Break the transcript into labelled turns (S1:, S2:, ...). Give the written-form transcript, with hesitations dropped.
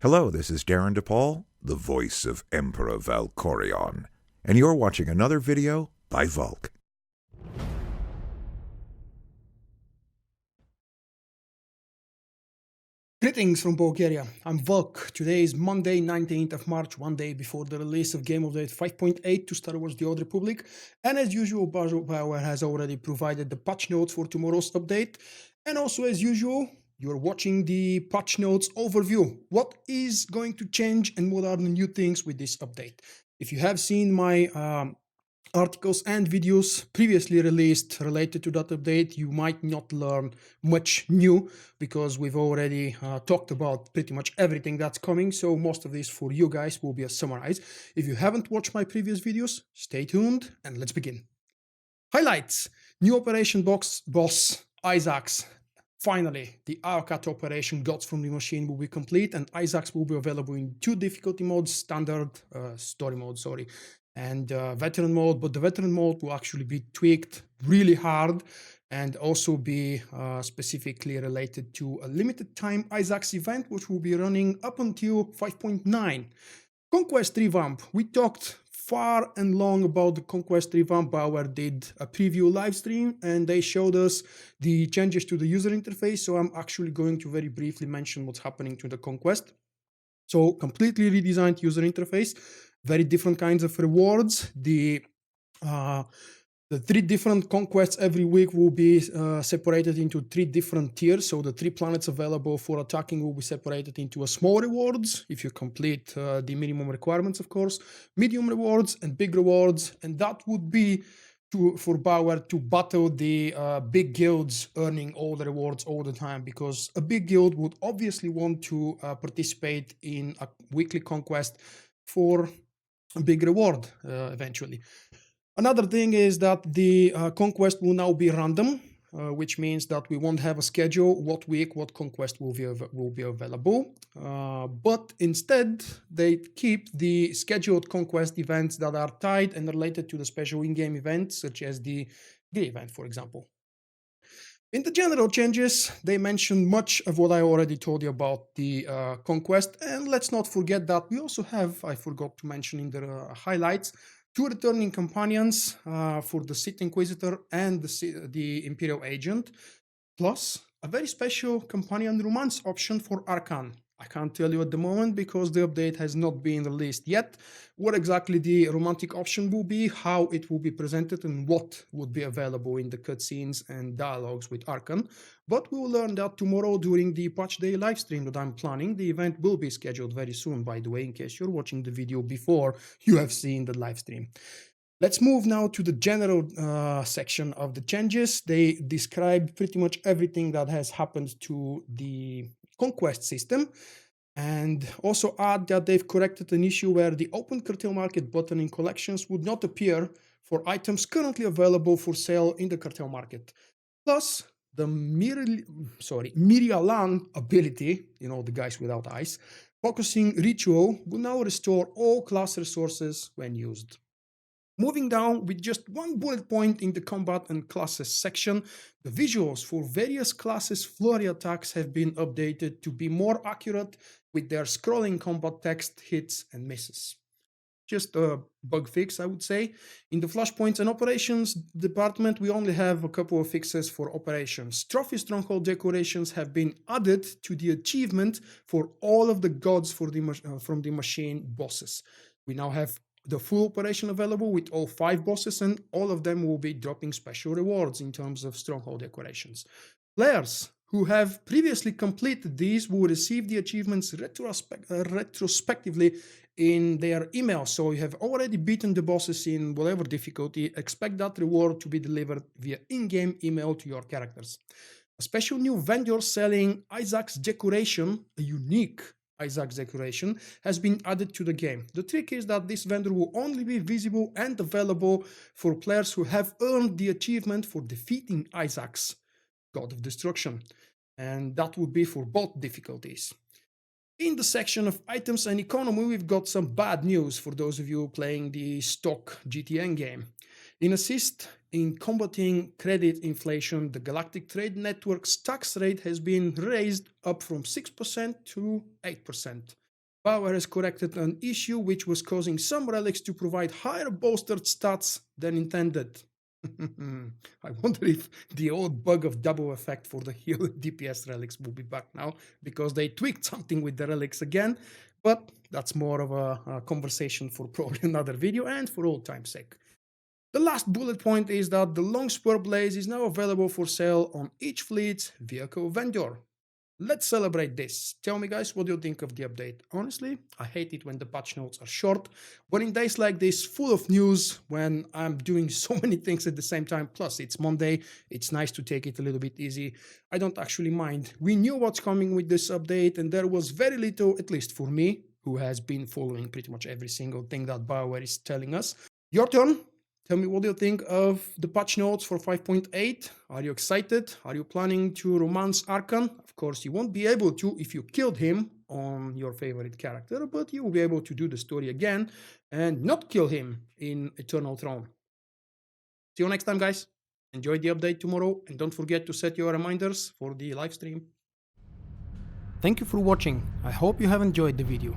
S1: Hello, this is Darren DePaul, the voice of Emperor Valkorion, and you're watching another video by Vulkk.
S2: Greetings from Bulgaria. I'm Vulkk. Today is Monday, 19th of March, one day before the release of Game Update 5.8 to Star Wars The Old Republic. And as usual, BioWare has already provided the patch notes for tomorrow's update. And also, as usual, you're watching the patch notes overview. What is going to change and what are the new things with this update? If you have seen my articles and videos previously released related to that update, you might not learn much new because we've already talked about pretty much everything that's coming. So most of this for you guys will be a summarize. If you haven't watched my previous videos, stay tuned and let's begin. Highlights: new operation boss Isaacs. Finally, the Arcat operation Gods from the Machine will be complete, and Isaacs will be available in two difficulty modes: standard, story mode, and veteran mode. But the veteran mode will actually be tweaked really hard and also be specifically related to a limited time Isaacs event, which will be running up until 5.9. Conquest Revamp. We talked far and long about the Conquest Revamp. BioWare did a preview live stream and they showed us the changes to the user interface. So I'm actually going to very briefly mention what's happening to the Conquest. So completely redesigned user interface, very different kinds of rewards. The three different conquests every week will be separated into three different tiers. So the 3 planets available for attacking will be separated into a small rewards, if you complete the minimum requirements, of course, medium rewards and big rewards. And that would be for BioWare to battle the big guilds earning all the rewards all the time, because a big guild would obviously want to participate in a weekly conquest for a big reward eventually. Another thing is that the conquest will now be random, which means that we won't have a schedule what week what conquest will be available. But instead, they keep the scheduled conquest events that are tied and related to the special in-game events, such as the Gay event, for example. In the general changes, they mention much of what I already told you about the conquest. And let's not forget that we also have, I forgot to mention in the highlights, 2 returning companions for the Sith Inquisitor and the Imperial Agent, plus a very special companion romance option for Arkan. I can't tell you at the moment because the update has not been released yet what exactly the romantic option will be, how it will be presented, and what would be available in the cutscenes and dialogues with Arkan. But we will learn that tomorrow during the patch day livestream that I'm planning. The event will be scheduled very soon, by the way, in case you're watching the video before you have seen the livestream. Let's move now to the general section of the changes. They describe pretty much everything that has happened to the Conquest system, and also add that they've corrected an issue where the Open Cartel Market button in collections would not appear for items currently available for sale in the Cartel Market. Plus, the Mirialan ability, the guys without eyes, focusing ritual will now restore all class resources when used. Moving down with just one bullet point in the combat and classes section, the visuals for various classes' flurry attacks have been updated to be more accurate with their scrolling combat text, hits and misses. Just a bug fix, I would say. In the Flashpoints and Operations department, we only have a couple of fixes for operations. Trophy Stronghold decorations have been added to the achievement for all of the gods from the machine bosses. We now have the full operation available with all 5 bosses, and all of them will be dropping special rewards in terms of stronghold decorations. Players who have previously completed these will receive the achievements retrospectively in their email. So you have already beaten the bosses in whatever difficulty, expect that reward to be delivered via in-game email to your characters. A special new vendor selling Isaac's decoration, a unique Isaac's decoration, has been added to the game. The trick is that this vendor will only be visible and available for players who have earned the achievement for defeating Isaac's God of Destruction, and that would be for both difficulties. In the section of items and economy, we've got some bad news for those of you playing the stock GTN game. In assist in combating credit inflation, the Galactic Trade Network's tax rate has been raised up from 6% to 8%. BioWare has corrected an issue which was causing some relics to provide higher bolstered stats than intended. I wonder if the old bug of double effect for the heal DPS relics will be back now, because they tweaked something with the relics again, but that's more of a conversation for probably another video and for old time's sake. The last bullet point is that the Longsword Blaze is now available for sale on each fleet's vehicle vendor. Let's celebrate this. Tell me guys, what do you think of the update? Honestly, I hate it when the patch notes are short, but in days like this, full of news, when I'm doing so many things at the same time, plus it's Monday, it's nice to take it a little bit easy. I don't actually mind. We knew what's coming with this update, and there was very little, at least for me, who has been following pretty much every single thing that BioWare is telling us. Your turn. Tell me, what do you think of the patch notes for 5.8? Are you excited? Are you planning to romance Arkan? Of course, you won't be able to if you killed him on your favorite character, but you will be able to do the story again and not kill him in Eternal Throne. See you next time, guys. Enjoy the update tomorrow, and don't forget to set your reminders for the live stream. Thank you for watching. I hope you have enjoyed the video.